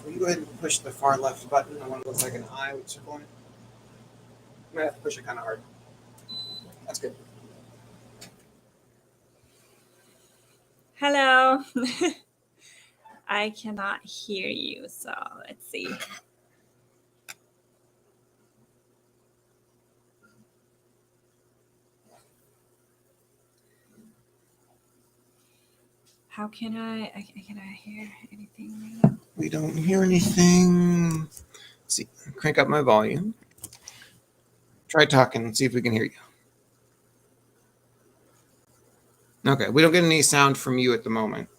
Will you go ahead and push the far left button, the one that looks like an eye with a circle in it? You might have to push it kind of hard. That's good. Hello. I cannot hear you, so let's see. How can I hear anything right now? We don't hear anything. Let's see, crank up my volume. Try talking and see if we can hear you. Okay, we don't get any sound from you at the moment.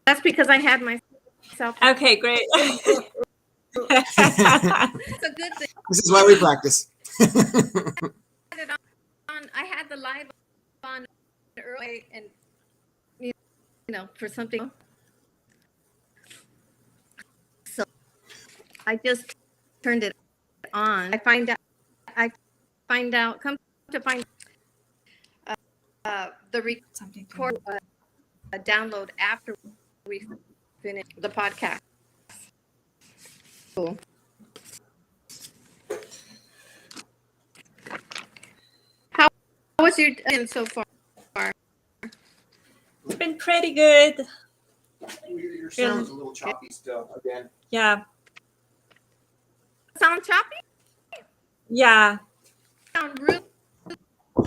That's because I had myself. Okay, great. It's a good thing. This is why we practice. I had the live on early, and you know, for something. So I just turned it on. I find out. Come to find the record download after we finish the podcast. Cool. How was your day so far? It's been pretty good. Your sound's a little choppy still again. Yeah. Sound choppy? Yeah. Sound really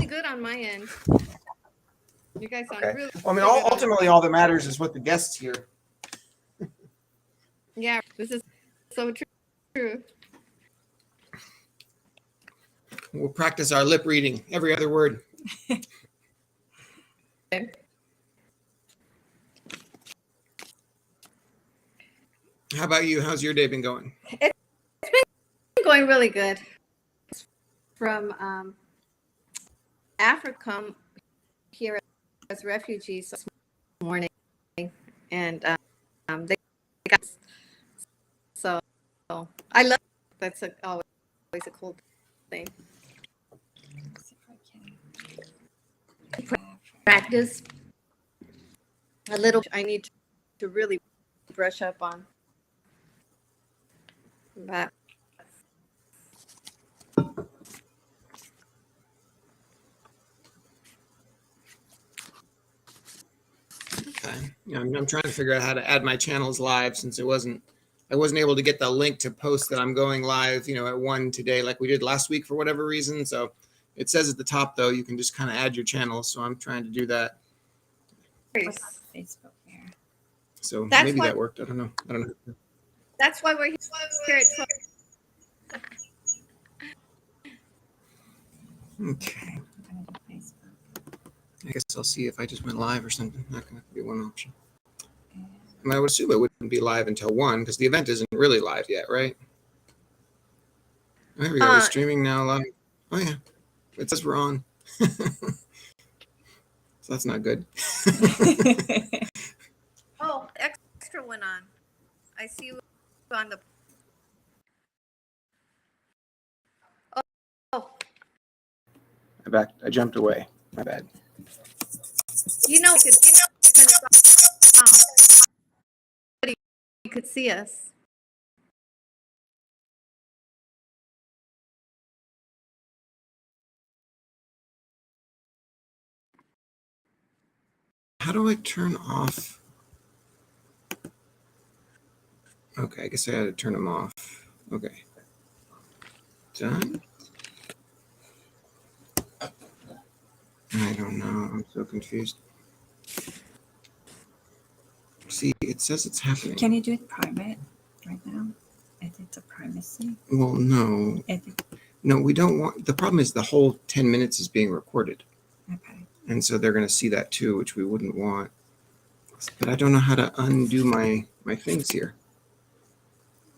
good on my end. You guys sound Okay. really Well, I mean, good. ultimately, all that matters is what the guests hear. Yeah, this is so true. We'll practice our lip reading, every other word. Okay. How about you? How's your day been going? It's been going really good. From Africa here as refugees this morning, and they got so I love that's always a cool thing. Let's see if I can. Practice a little. I need to really brush up on that. Okay. Yeah, I'm trying to figure out how to add my channels live since I wasn't able to get the link to post that I'm going live, at 1 today, like we did last week for whatever reason. So it says at the top though, you can just kind of add your channels. So I'm trying to do that. What's on Facebook here? So That's maybe why- that worked. I don't know. That's why we're here at 12. Okay. I guess I'll see if I just went live or something. That can be one option. I would assume it wouldn't be live until 1 because the event isn't really live yet, right? There we go. We're streaming now live. Oh, yeah. It says we're on. So that's not good. Oh, extra went on. I see you on the. Oh, I jumped away. My bad. you know, turn it off. You could see us. How do I turn off? Okay, I guess I had to turn them off. Okay. Done. I don't know. I'm so confused. See, it says it's happening. Can you do it private right now? Edit the privacy. Well, no. Edit. No, we don't want. The problem is the whole 10 minutes is being recorded. Okay. And so they're going to see that too, which we wouldn't want. But I don't know how to undo my things here.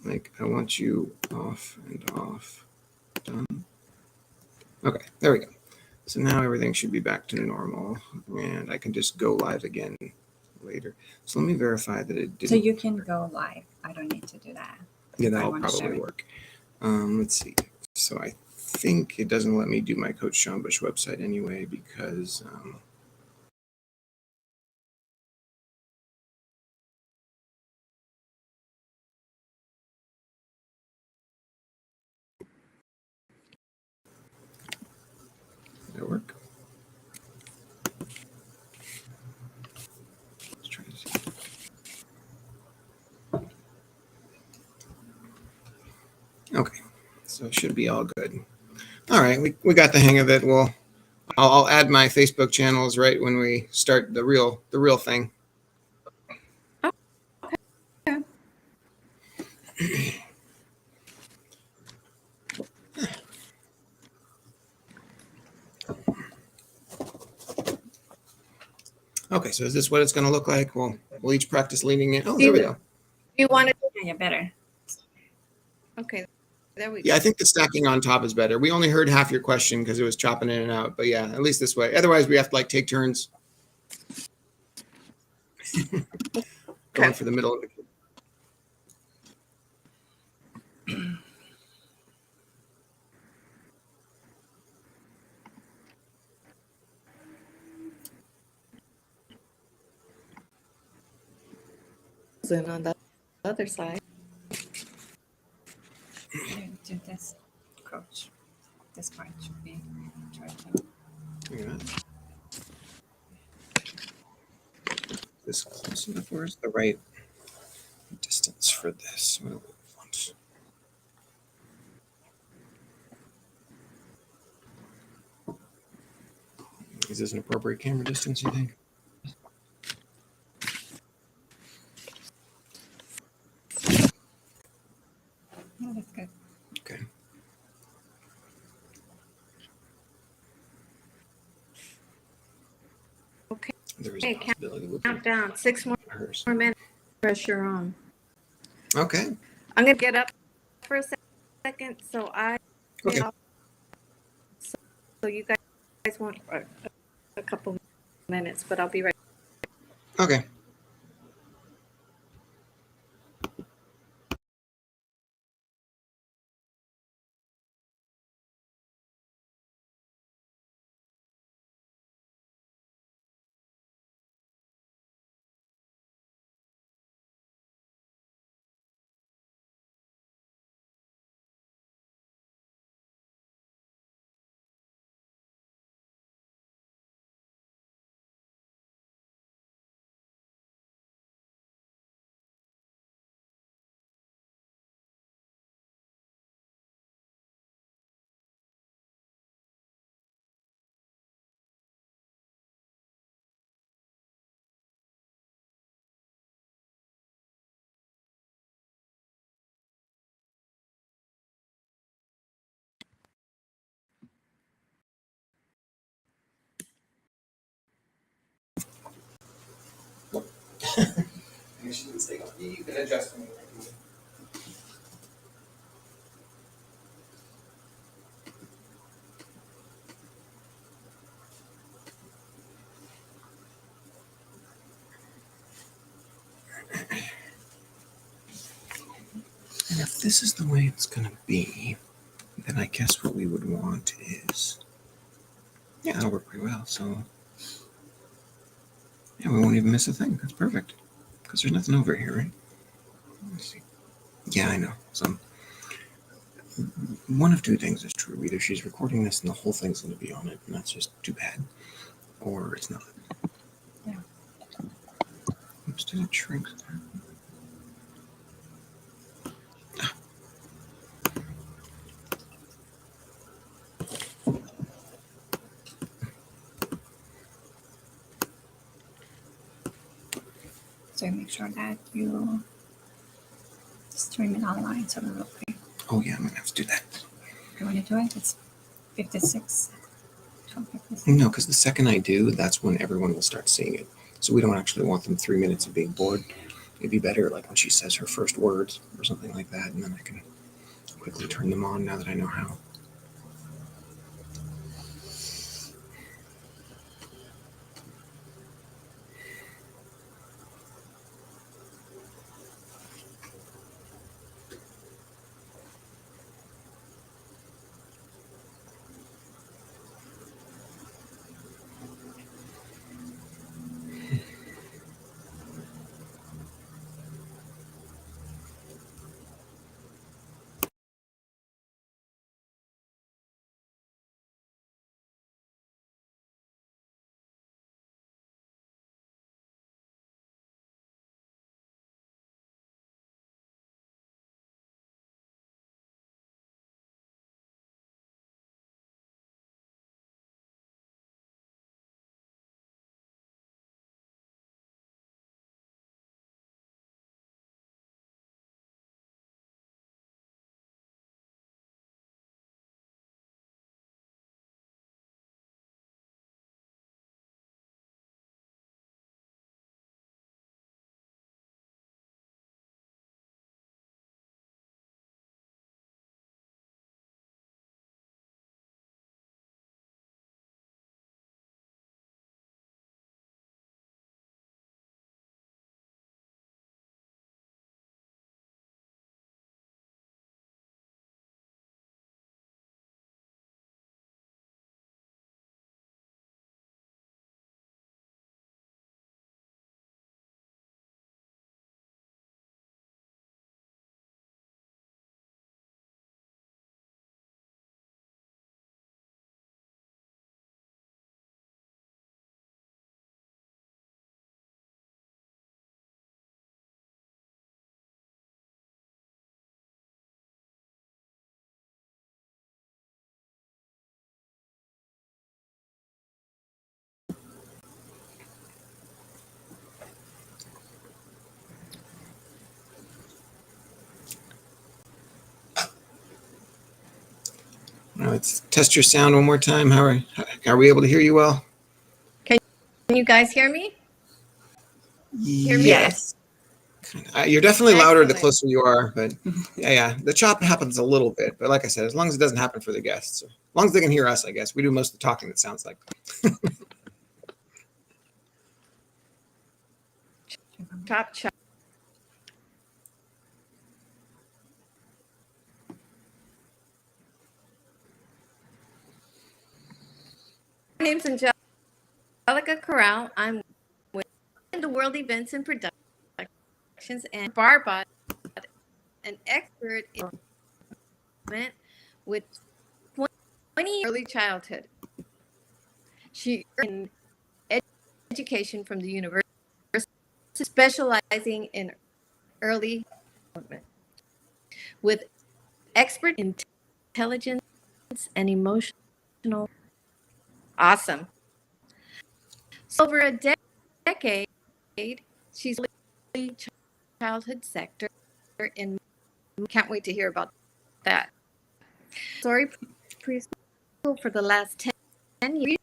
Like, I want you off and off. Done. Okay, there we go. So now everything should be back to normal. And I can just go live again later. So let me verify that it didn't. So you can go live. I don't need to do that. Yeah, I that'll wanna share probably it. work. Let's see. So I think it doesn't let me do my Coach Sean Bush website anyway because So it should be all good. All right, we got the hang of it. I'll add my Facebook channels right when we start the real thing. Okay. Okay, so is this what it's going to look like? We'll each practice leaning in. Oh, there we go. You want to? Yeah, you're better. Okay, there we go. Yeah, I think the stacking on top is better. We only heard half your question because it was chopping in and out. But yeah, at least this way. Otherwise, we have to like take turns going for the middle of the. And on the other side. Do this approach. This part should be charging. Yeah. This close enough? Where's the right distance for this? What do we want? Is this an appropriate camera distance, you think? Oh, that's good. Okay. Okay. There is a possibility we'll Count down 6 more hers. minutes. Pressure on. Okay. I'm gonna get up for a second, so I. Okay. So you guys want a couple minutes, but I'll be right. Okay. You can adjust me. And if this is the way it's going to be, then I guess what we would want is, yeah, that'll work pretty well. So, yeah, we won't even miss a thing. That's perfect. Because there's nothing over here, right? Let's see. Yeah, I know. So, one of two things is true. Either she's recording this and the whole thing's going to be on it, and that's just too bad, or it's not. Yeah. Oops, did it shrink? So make sure that you stream it online so it'll look great. Oh, yeah, I'm going to have to do that. You want to do it? It's 56. 12:56. No, because the second I do, that's when everyone will start seeing it. So we don't actually want them 3 minutes of being bored. It'd be better like when she says her first words or something like that, and then I can quickly turn them on now that I know how. Let's test your sound one more time. Are we able to hear you well? Can you guys hear me? Hear me? Yes. You're definitely louder the Excellent. closer you are, but yeah, the chop happens a little bit. But like I said, as long as it doesn't happen for the guests, as long as they can hear us, I guess. We do most of the talking, it sounds like. Chop, chop. My name's Angelica Corral. I'm with the World Events and Productions, and Barbara, an expert in development with 20 early childhood. She earned education from the university, specializing in early development with expert intelligence and emotional. Awesome. So over a decade, she's in the childhood sector, and can't wait to hear about that. Sorry, preschool for the last 10 years.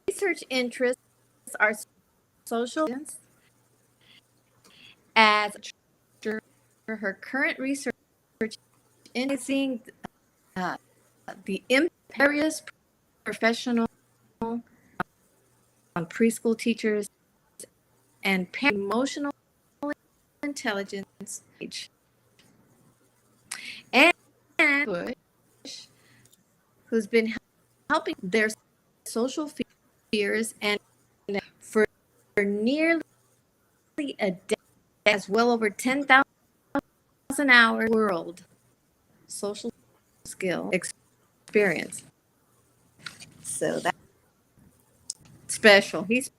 Research interests are social science. As her current research in seeing the imperious professional on preschool teachers and emotional intelligence, and Bush, who's been helping their social fears and for nearly a decade, as well over 10,000 hours world social skill experience. So that's special. He's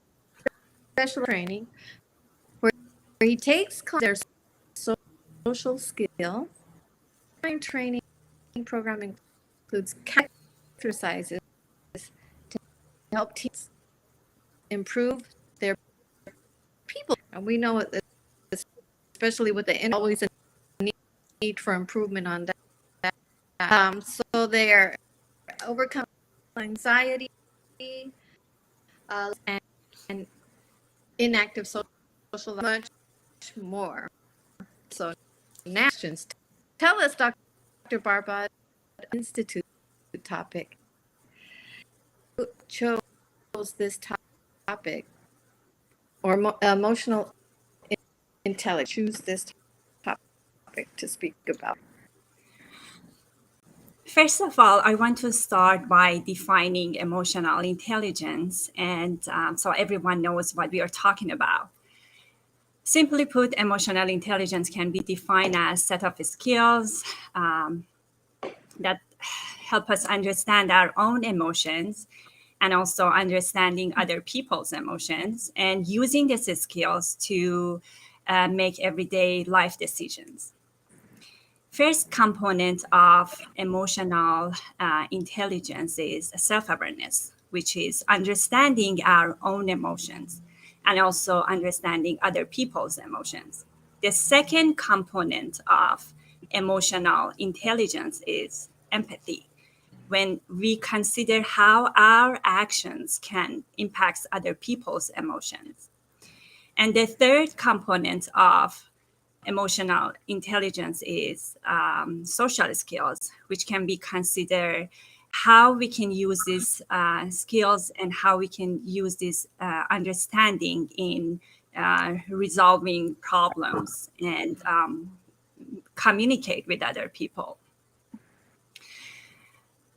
special training where he takes their social skill. Training program includes exercises to help teens improve their people. And we know it, especially with the always a need for improvement on that. So they are overcoming anxiety and inactive social much more. So now, tell us, Dr. Barba, Institute topic. Who chose this topic or emotional intelligence? Choose this topic to speak about. First of all, I want to start by defining emotional intelligence, and so everyone knows what we are talking about. Simply put, emotional intelligence can be defined as a set of skills that help us understand our own emotions and also understanding other people's emotions and using these skills to make everyday life decisions. First component of emotional intelligence is self-awareness, which is understanding our own emotions and also understanding other people's emotions. The second component of emotional intelligence is empathy, when we consider how our actions can impact other people's emotions. And the third component of emotional intelligence is social skills, which can be considered how we can use these skills and how we can use this understanding in resolving problems and communicate with other people.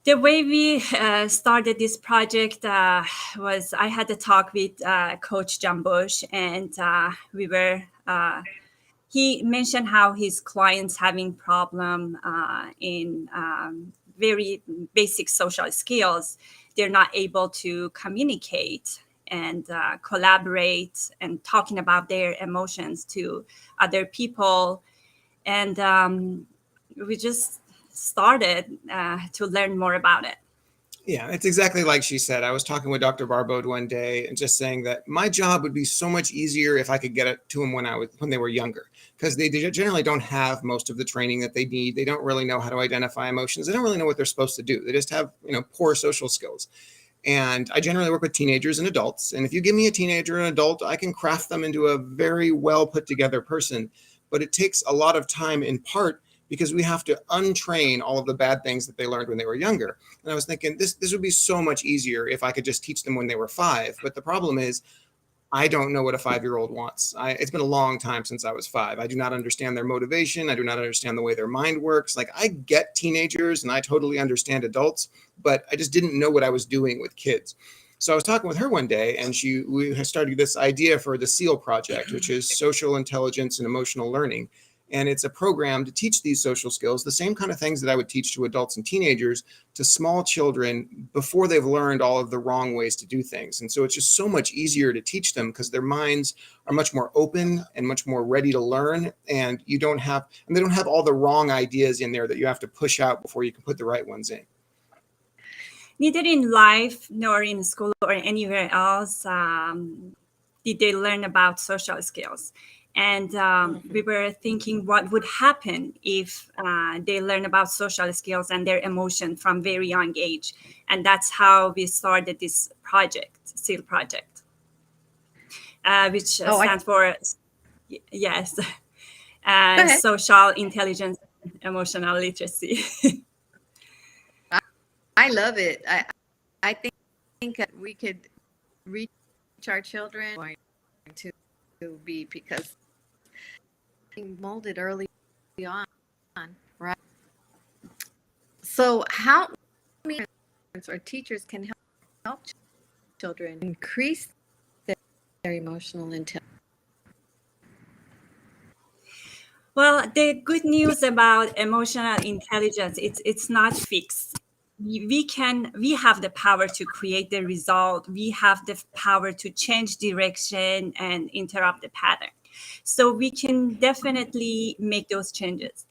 The way we started this project was I had a talk with Coach John Bush, and he mentioned how his clients having problem in very basic social skills. They're not able to communicate and collaborate and talking about their emotions to other people. And we just started to learn more about it. Yeah, it's exactly like she said. I was talking with Dr. Barbode one day and just saying that my job would be so much easier if I could get it to them when they were younger, because they generally don't have most of the training that they need. They don't really know how to identify emotions. They don't really know what they're supposed to do. They just have, poor social skills. And I generally work with teenagers and adults. And if you give me a teenager and an adult, I can craft them into a very well put together person. But it takes a lot of time, in part because we have to untrain all of the bad things that they learned when they were younger. And I was thinking this would be so much easier if I could just teach them when they were 5. But the problem is, I don't know what a 5-year-old wants. It's been a long time since I was 5. I do not understand their motivation. I do not understand the way their mind works. Like, I get teenagers and I totally understand adults, but I just didn't know what I was doing with kids. So I was talking with her one day, and we started this idea for the SEAL project, which is social intelligence and emotional learning. And it's a program to teach these social skills, the same kind of things that I would teach to adults and teenagers, to small children before they've learned all of the wrong ways to do things. And so it's just so much easier to teach them because their minds are much more open and much more ready to learn. And they don't have all the wrong ideas in there that you have to push out before you can put the right ones in. Neither in life nor in school or anywhere else did they learn about social skills. And we were thinking what would happen if they learn about social skills and their emotion from very young age. And that's how we started this project, SEAL project, which stands for, yes, social intelligence, emotional literacy. I love it. I think we could reach our children to be, because being molded early on, right? So how many parents or teachers can help children increase their emotional intelligence? Well, the good news about emotional intelligence, it's not fixed. We have the power to create the result. We have the power to change direction and interrupt the pattern. So we can definitely make those changes.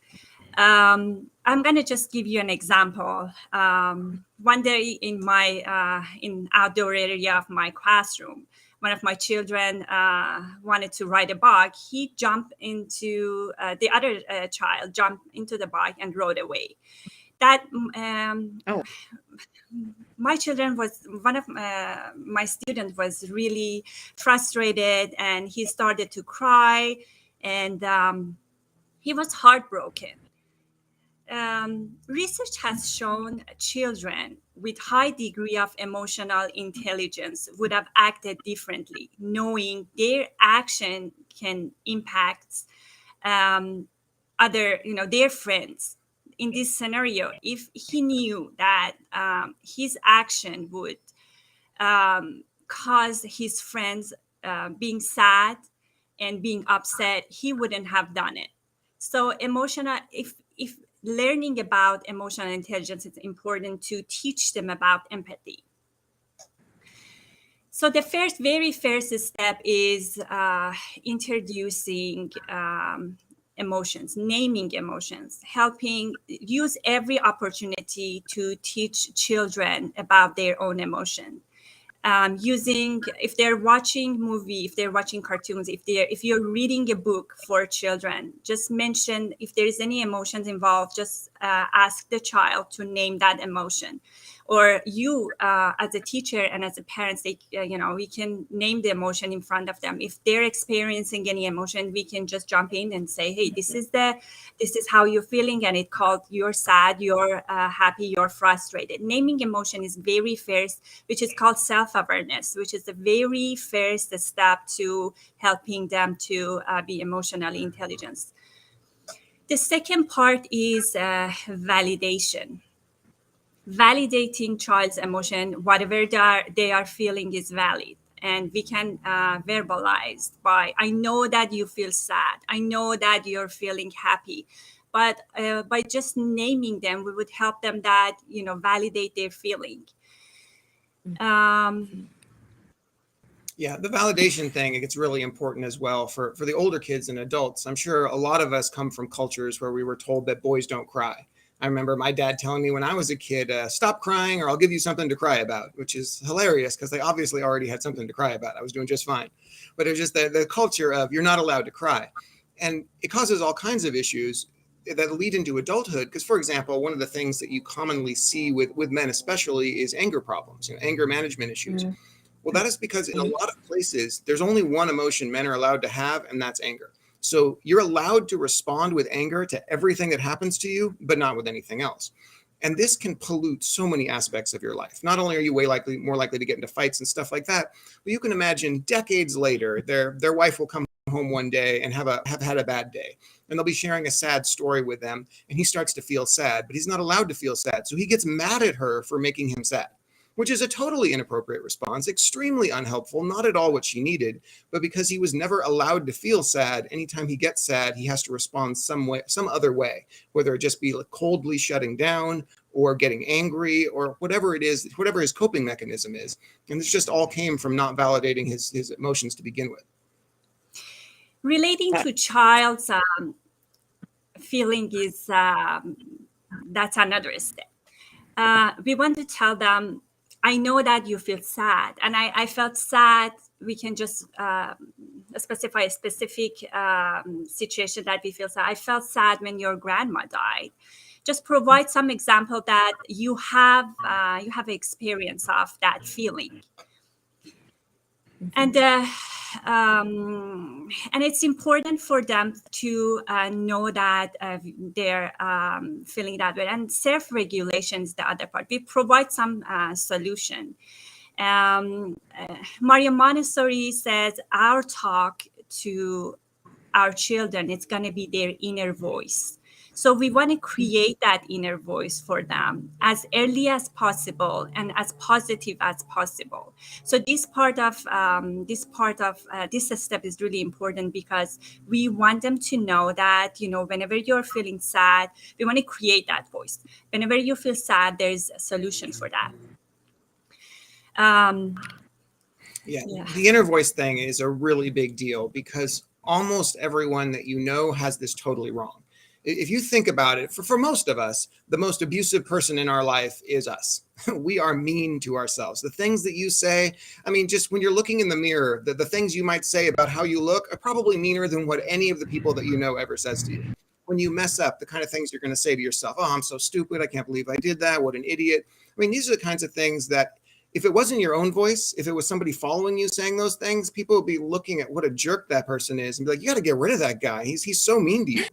I'm going to just give you an example. One day in my in outdoor area of my classroom, one of my children wanted to ride a bike. He jumped into the other child jumped into the bike and rode away. That my children was one of my student was really frustrated, and he started to cry, and he was heartbroken. Research has shown children with high degree of emotional intelligence would have acted differently, knowing their action can impact their friends. In this scenario, if he knew that his action would cause his friends being sad and being upset, he wouldn't have done it. So if learning about emotional intelligence, it's important to teach them about empathy. So the very first step is introducing emotions, naming emotions, use every opportunity to teach children about their own emotion. If they're watching movie, if they're watching cartoons, if you're reading a book for children, just mention if there is any emotions involved, just ask the child to name that emotion. Or you as a teacher and as a parent, we can name the emotion in front of them. If they're experiencing any emotion, we can just jump in and say, hey, this is how you're feeling, and it called you're sad, you're happy, you're frustrated. Naming emotion is very first, which is called self-awareness, which is the very first step to helping them to be emotionally intelligent. The second part is validation. Validating child's emotion, whatever they are feeling is valid. And we can verbalize by, I know that you feel sad. I know that you're feeling happy. But by just naming them, we would help them that, validate their feeling. Yeah, the validation thing, it's really important as well for the older kids and adults. I'm sure a lot of us come from cultures where we were told that boys don't cry. I remember my dad telling me when I was a kid, stop crying or I'll give you something to cry about, which is hilarious because they obviously already had something to cry about. I was doing just fine. But it was just the culture of you're not allowed to cry. And it causes all kinds of issues that lead into adulthood. Because, for example, one of the things that you commonly see with men especially is anger problems, anger management issues. Mm-hmm. Well, that is because in a lot of places, there's only one emotion men are allowed to have, and that's anger. So you're allowed to respond with anger to everything that happens to you, but not with anything else. And this can pollute so many aspects of your life. Not only are you more likely to get into fights and stuff like that, but you can imagine decades later, their wife will come home one day and have had a bad day. And they'll be sharing a sad story with them. And he starts to feel sad, but he's not allowed to feel sad. So he gets mad at her for making him sad, which is a totally inappropriate response, extremely unhelpful, not at all what she needed, but because he was never allowed to feel sad, anytime he gets sad, he has to respond some other way, whether it just be like coldly shutting down or getting angry or whatever it is, whatever his coping mechanism is. And this just all came from not validating his emotions to begin with. Relating to child's feeling is, that's another step. We want to tell them, I know that you feel sad, and I felt sad. We can just specify a specific situation that we feel sad. I felt sad when your grandma died. Just provide some example that you have experience of that feeling, and it's important for them to know that they're feeling that way. And self-regulation is the other part. We provide some solution. Maria Montessori says our talk to our children, it's going to be their inner voice. So we want to create that inner voice for them as early as possible and as positive as possible. So this step is really important because we want them to know that, whenever you're feeling sad, we want to create that voice. Whenever you feel sad, there's a solution for that. The inner voice thing is a really big deal because almost everyone that has this totally wrong. If you think about it, for most of us, the most abusive person in our life is us. We are mean to ourselves. The things that you say, just when you're looking in the mirror, the things you might say about how you look are probably meaner than what any of the people that ever says to you. When you mess up, the kind of things you're going to say to yourself, oh, I'm so stupid. I can't believe I did that. What an idiot. These are the kinds of things that if it wasn't your own voice, if it was somebody following you saying those things, people would be looking at what a jerk that person is and be like, you got to get rid of that guy. He's so mean to you.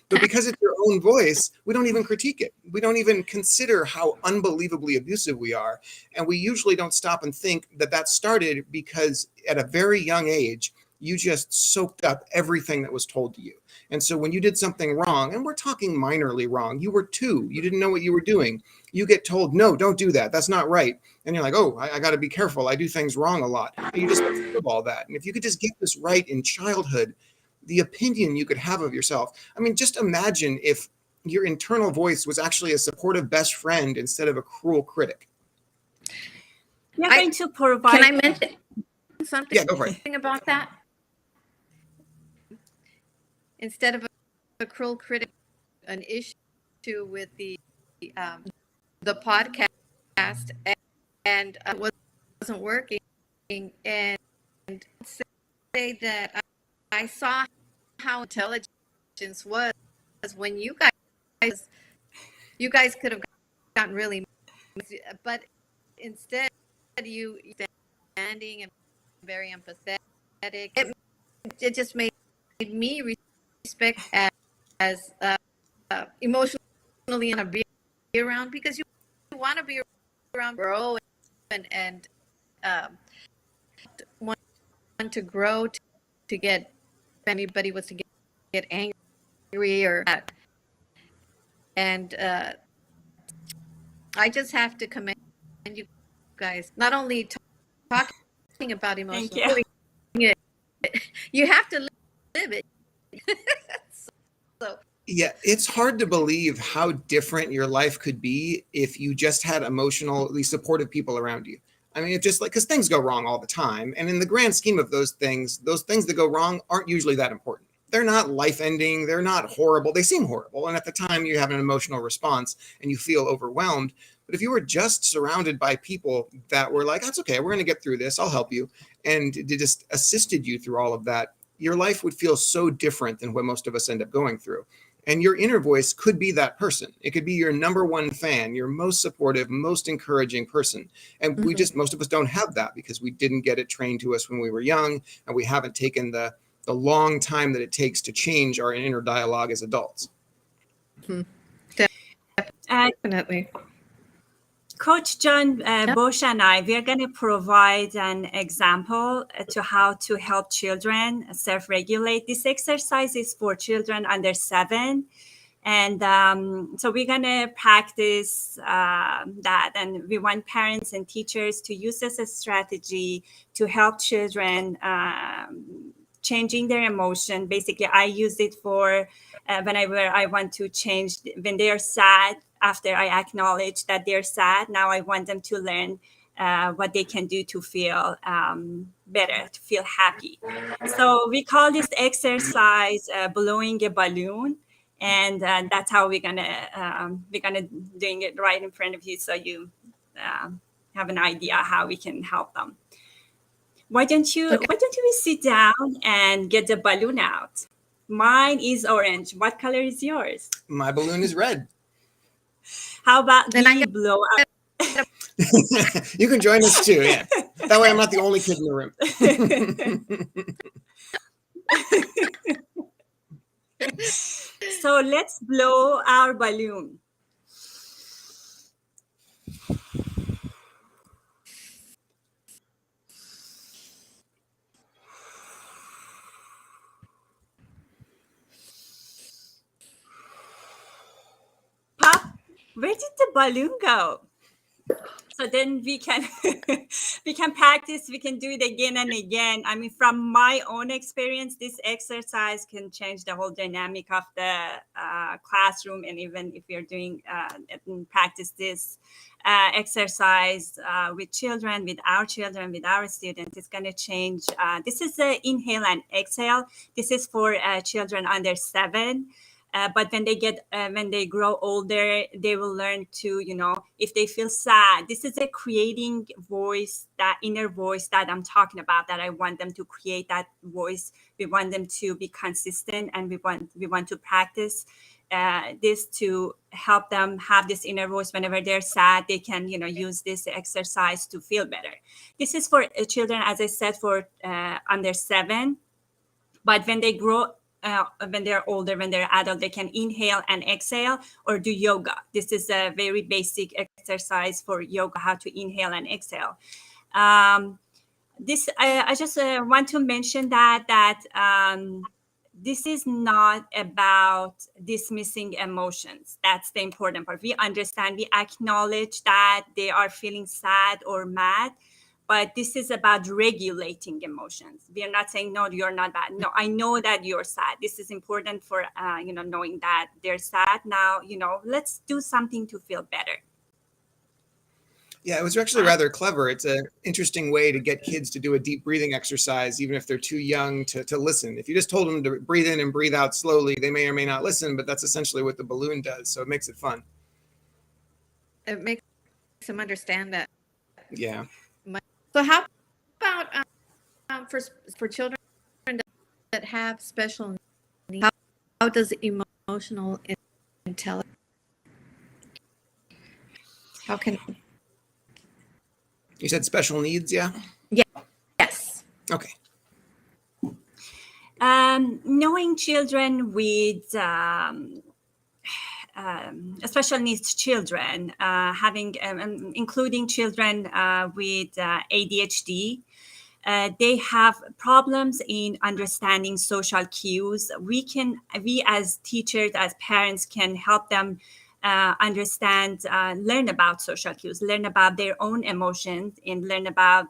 But because it's your own voice, we don't even critique it. We don't even consider how unbelievably abusive we are. And we usually don't stop and think that started because at a very young age, you just soaked up everything that was told to you. And so when you did something wrong, and we're talking minorly wrong, you were 2, you didn't know what you were doing. You get told, no, don't do that. That's not right. And you're like, oh, I got to be careful. I do things wrong a lot. And you just absorb all that. And if you could just get this right in childhood, the opinion you could have of yourself. Just imagine if your internal voice was actually a supportive best friend instead of a cruel critic. You're going to provide. Can I mention something? Yeah, go for it. About that? Instead of a cruel critic, an issue with the podcast and wasn't working, and say that I saw how intelligence was when you guys could have gotten really, but instead you standing and very empathetic. It just made me respect as emotionally and be around, because you want to be around, grow and want to grow to get. If anybody was to get angry or that. And I just have to commend you guys, not only talking about emotional, you have to live it. So yeah, it's hard to believe how different your life could be if you just had emotionally supportive people around you. It's just like, because things go wrong all the time. And in the grand scheme of those things that go wrong aren't usually that important. they're not life-ending, they're not horrible. They seem horrible, and at the time you have an emotional response and you feel overwhelmed. But if you were just surrounded by people that were like, that's okay, we're going to get through this, I'll help you, and they just assisted you through all of that, your life would feel so different than what most of us end up going through. And your inner voice could be that person. It could be your number one fan, your most supportive, most encouraging person. And we just, most of us don't have that because we didn't get it trained to us when we were young, and we haven't taken the long time that it takes to change our inner dialogue as adults. Definitely. Coach John Bosch and I, we are going to provide an example to how to help children self-regulate. This exercise is for children under 7. And so we're going to practice that. And we want parents and teachers to use this as a strategy to help children changing their emotion. Basically, I use it for whenever I want to change, when they are sad, after I acknowledge that they're sad, now I want them to learn what they can do to feel better, to feel happy. So we call this exercise blowing a balloon. And that's how we're gonna doing it right in front of you, so you have an idea how we can help them. Why don't you sit down and get the balloon out? Mine is orange. What color is yours? My balloon is red. How about we blow up? You can join us too. Yeah, that way I'm not the only kid in the room. So let's blow our balloon. Pop, where did the balloon go? So then we can practice, we can do it again and again. I mean, from my own experience, this exercise can change the whole dynamic of the classroom. And even if you're doing practice this exercise with children, with our students, it's going to change. This is the inhale and exhale. This is for children under 7. But when they grow older, they will learn to, if they feel sad, this is a creating voice, that inner voice that I'm talking about, that I want them to create that voice. We want them to be consistent, and we want to practice this to help them have this inner voice. Whenever they're sad, they can, use this exercise to feel better. This is for children, as I said, for under 7. But when they grow, when they're older, when they're adult, they can inhale and exhale or do yoga. This is a very basic exercise for yoga, how to inhale and exhale. This I just want to mention that this is not about dismissing emotions. That's the important part. We understand, we acknowledge that they are feeling sad or mad, but this is about regulating emotions. We are not saying, no, you're not bad. No, I know that you're sad. This is important for, knowing that they're sad. Now, let's do something to feel better. Yeah, it was actually rather clever. It's an interesting way to get kids to do a deep breathing exercise, even if they're too young to listen. If you just told them to breathe in and breathe out slowly, they may or may not listen, but that's essentially what the balloon does. So it makes it fun. It makes them understand that. Yeah. So how about for children that have special needs? How does emotional intelligence? How can you said special needs? Yeah. Yeah. Yes. Okay. Knowing children with special needs children, including children with ADHD, they have problems in understanding social cues. We as teachers, as parents, can help them understand, learn about social cues, learn about their own emotions, and learn about,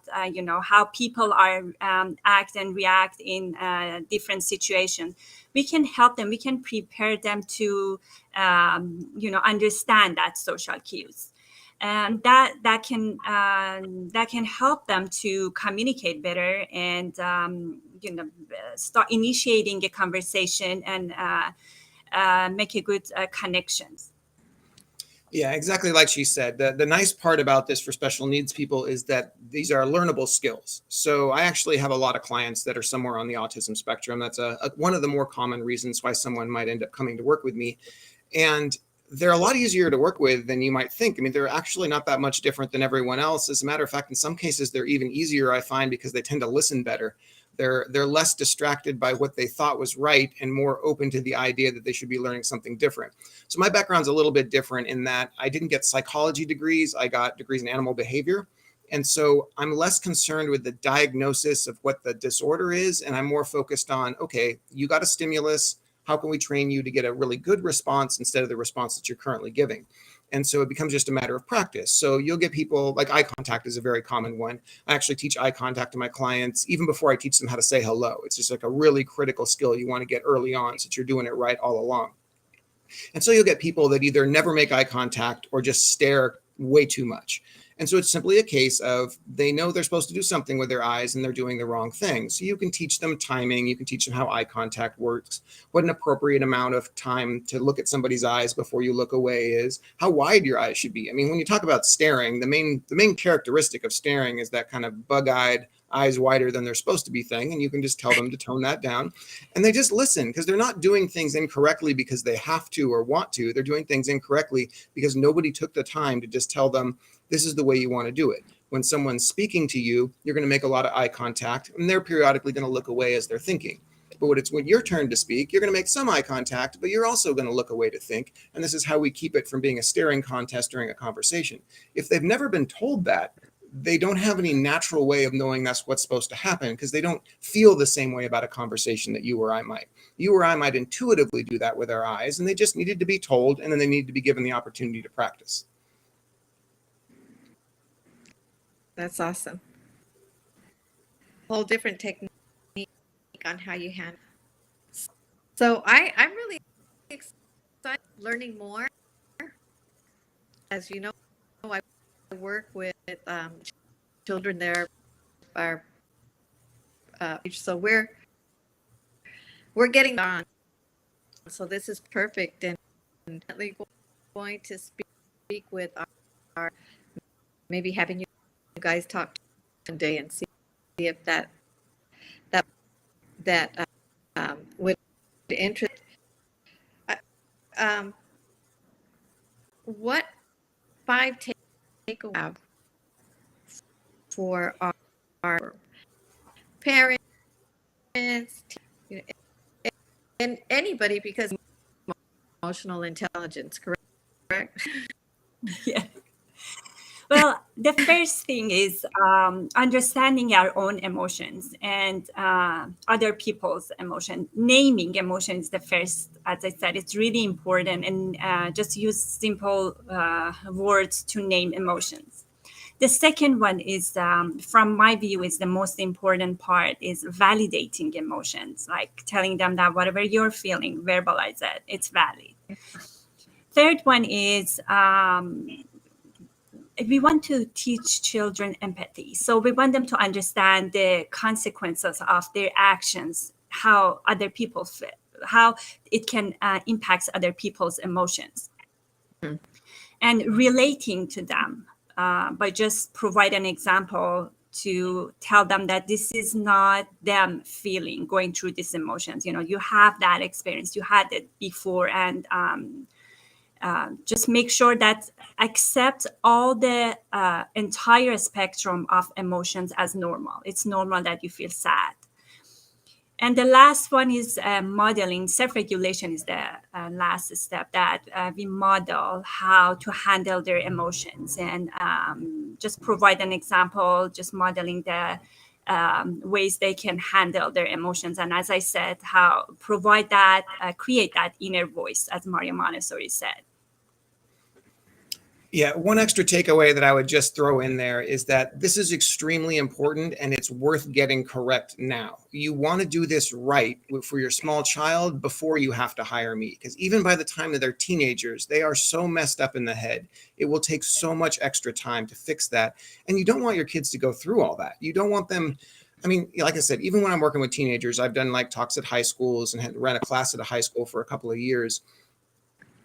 how people are act and react in different situations. We can help them. We can prepare them to, understand that social cues. and that can help them to communicate better and start initiating a conversation and make a good connections. Yeah, exactly like she said. The nice part about this for special needs people is that these are learnable skills. So I actually have a lot of clients that are somewhere on the autism spectrum. That's one of the more common reasons why someone might end up coming to work with me. And they're a lot easier to work with than you might think. I mean, they're actually not that much different than everyone else. As a matter of fact, in some cases, they're even easier, I find, because they tend to listen better. They're less distracted by what they thought was right and more open to the idea that they should be learning something different. So my background's a little bit different in that I didn't get psychology degrees. I got degrees in animal behavior. And so I'm less concerned with the diagnosis of what the disorder is. And I'm more focused on, okay, you got a stimulus. How can we train you to get a really good response instead of the response that you're currently giving? And so it becomes just a matter of practice. So you'll get people like eye contact is a very common one. I actually teach eye contact to my clients even before I teach them how to say hello. It's just like a really critical skill you want to get early on so that you're doing it right all along. And so you'll get people that either never make eye contact or just stare way too much. And so it's simply a case of they know they're supposed to do something with their eyes and they're doing the wrong thing. So you can teach them timing. You can teach them how eye contact works, what an appropriate amount of time to look at somebody's eyes before you look away is, how wide your eyes should be. I mean, when you talk about staring, the main characteristic of staring is that kind of bug-eyed, eyes wider than they're supposed to be thing. And you can just tell them to tone that down. And they just listen because they're not doing things incorrectly because they have to or want to. They're doing things incorrectly because nobody took the time to just tell them, this is the way you want to do it. When someone's speaking to you, you're going to make a lot of eye contact and they're periodically going to look away as they're thinking. But when it's your turn to speak, you're going to make some eye contact, but you're also going to look away to think. And this is how we keep it from being a staring contest during a conversation. If they've never been told that, they don't have any natural way of knowing that's what's supposed to happen because they don't feel the same way about a conversation that you or I might. You or I might intuitively do that with our eyes, and they just needed to be told, and then they need to be given the opportunity to practice. That's awesome. Whole different technique on how you handle. So I'm really excited learning more. As you know, I work with children there are so we're getting on. So this is perfect, and definitely going to speak with our maybe having you guys talk today and see if that would interest. What 5 takeaways for our parents, and anybody, because emotional intelligence, correct? Yeah. Well, the first thing is understanding our own emotions and other people's emotion. Naming emotions, the first, as I said, it's really important, and just use simple words to name emotions. The second one is, from my view, is the most important part is validating emotions, like telling them that whatever you're feeling, verbalize it, it's valid. Third one is we want to teach children empathy. So we want them to understand the consequences of their actions, how other people feel, how it can impact other people's emotions. Mm-hmm. And relating to them by just provide an example to tell them that this is not them going through these emotions. You know, you have that experience, you had it before, and just make sure that accept all the entire spectrum of emotions as normal. It's normal that you feel sad. And the last one is modeling. Self-regulation is the last step, that we model how to handle their emotions, and just provide an example, just modeling the ways they can handle their emotions. And as I said, how provide that, create that inner voice, as Mario Montessori said. Yeah, one extra takeaway that I would just throw in there is that this is extremely important and it's worth getting correct now. You want to do this right for your small child before you have to hire me, because even by the time that they're teenagers, they are so messed up in the head. It will take so much extra time to fix that. And you don't want your kids to go through all that. You don't want them. I mean, like I said, even when I'm working with teenagers, I've done like talks at high schools and had ran a class at a high school for a couple of years.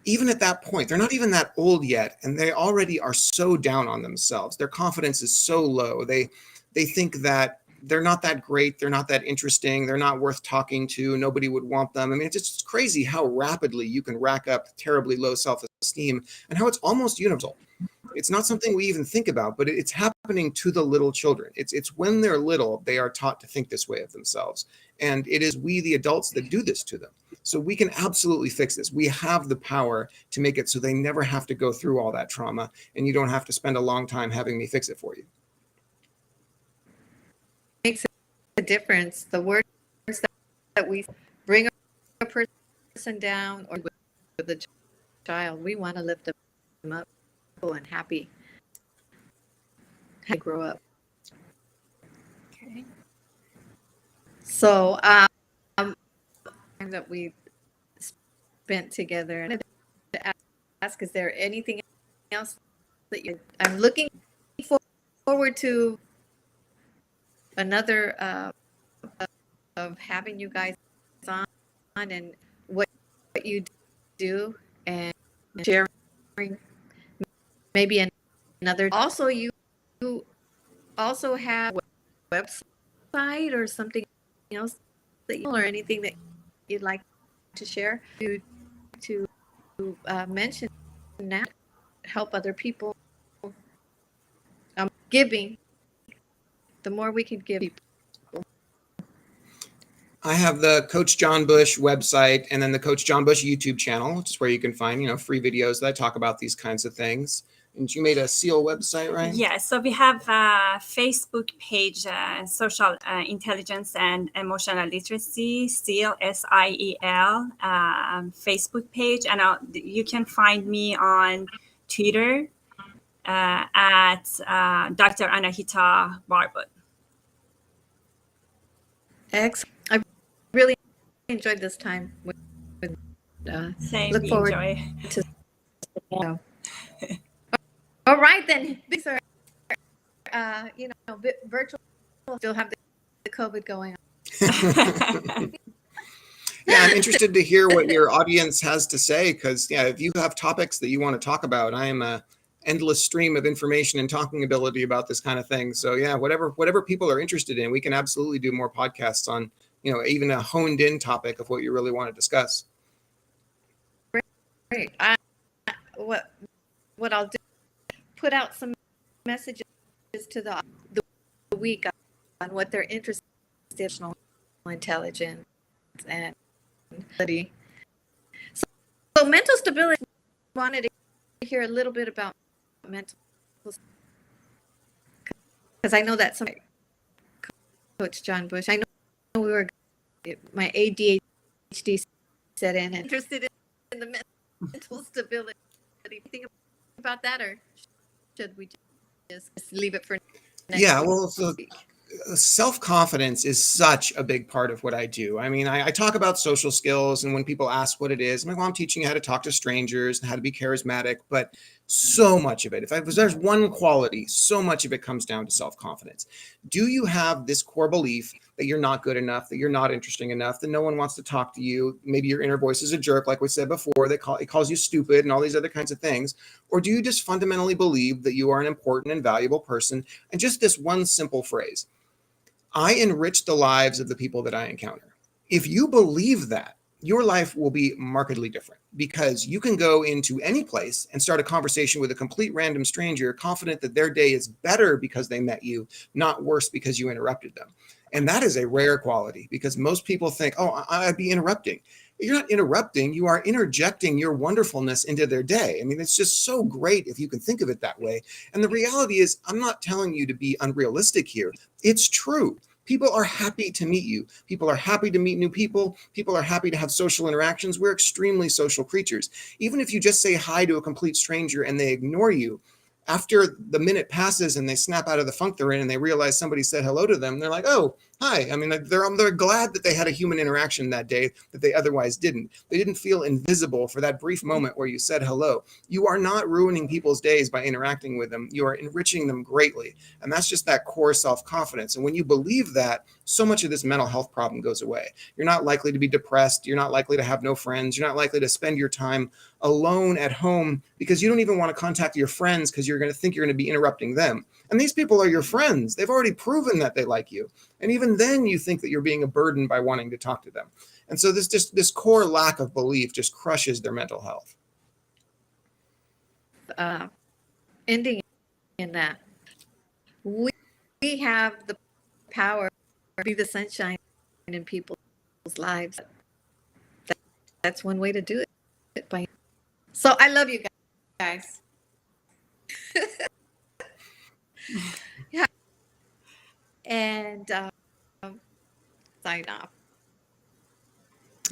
Even at that point, they're not even that old yet, and they already are so down on themselves. Their confidence is so low. They think that they're not that great, they're not that interesting, they're not worth talking to, nobody would want them. I mean, it's just crazy how rapidly you can rack up terribly low self-esteem and how it's almost universal. It's not something we even think about, but it's happening to the little children. It's when they're little, they are taught to think this way of themselves. And it is we, the adults, that do this to them. So we can absolutely fix this. We have the power to make it so they never have to go through all that trauma, and you don't have to spend a long time having me fix it for you. Makes a difference. The words that we bring a person down or with the child, we want to lift them up and happy to grow up. Okay. So that we spent together, and to ask, is there anything else that I'm looking forward to another of having you guys on and what you do and sharing maybe another. Also, you also have a website or something else that you, or anything that you'd like to share to mention now, help other people. Giving, the more we can give people. I have the Coach John Bush website and then the Coach John Bush YouTube channel, which is where you can find, free videos that I talk about these kinds of things. And you made a SEAL website, right? Yeah, so we have a Facebook page, Social Intelligence and Emotional Literacy, SEAL, SIEL, Facebook page. And you can find me on Twitter at Dr. Anahita Barbut. Excellent. I really enjoyed this time. Same, look forward enjoy. to tomorrow. All right, then. These are, virtual. Still have the COVID going on. Yeah, I'm interested to hear what your audience has to say, because if you have topics that you want to talk about, I am a endless stream of information and talking ability about this kind of thing. So yeah, whatever people are interested in, we can absolutely do more podcasts on, even a honed in topic of what you really want to discuss. Great. What I'll do, put out some messages to the week on what they're interested in, emotional intelligence and ability. So mental stability, wanted to hear a little bit about mental, because I know that some Coach John Bush, I know my ADHD set in, interested in the mental stability. Think about that, or should we just leave it for next week? Well, so self-confidence is such a big part of what I do. I mean, I talk about social skills, and when people ask what it is, I'm like, well, I'm teaching you how to talk to strangers and how to be charismatic, but so much of it, if there's one quality, so much of it comes down to self-confidence. Do you have this core belief that you're not good enough, that you're not interesting enough, that no one wants to talk to you? Maybe your inner voice is a jerk, like we said before, it calls you stupid and all these other kinds of things. Or do you just fundamentally believe that you are an important and valuable person? And just this one simple phrase: I enrich the lives of the people that I encounter. If you believe that, your life will be markedly different, because you can go into any place and start a conversation with a complete random stranger, confident that their day is better because they met you, not worse because you interrupted them. And that is a rare quality, because most people think, oh, I'd be interrupting. You're not interrupting, you are interjecting your wonderfulness into their day. I mean, it's just so great if you can think of it that way. And the reality is, I'm not telling you to be unrealistic here. It's true. People are happy to meet you. People are happy to meet new people. People are happy to have social interactions. We're extremely social creatures. Even if you just say hi to a complete stranger and they ignore you, after the minute passes and they snap out of the funk they're in and they realize somebody said hello to them, they're like, oh, hi. I mean, they're glad that they had a human interaction that day that they otherwise didn't. They didn't feel invisible for that brief moment where you said hello. You are not ruining people's days by interacting with them. You are enriching them greatly. And that's just that core self-confidence. And when you believe that, so much of this mental health problem goes away. You're not likely to be depressed. You're not likely to have no friends. You're not likely to spend your time alone at home because you don't even want to contact your friends because you're going to think you're going to be interrupting them. And these people are your friends. They've already proven that they like you. And even then you think that you're being a burden by wanting to talk to them. And so this core lack of belief just crushes their mental health. Ending in that, we have the power to be the sunshine in people's lives. That's one way to do it. So I love you guys. Yeah. And sign off.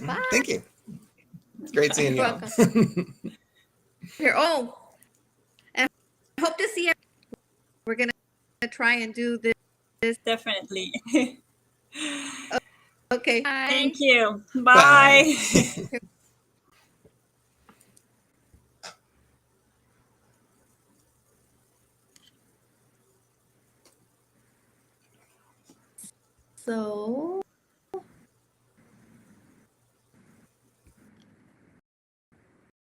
Bye. Thank you. Great seeing you. You're welcome. Here. Oh, and I hope to see you. We're going to try and do this. Definitely. Okay. Bye. Thank you. Bye. So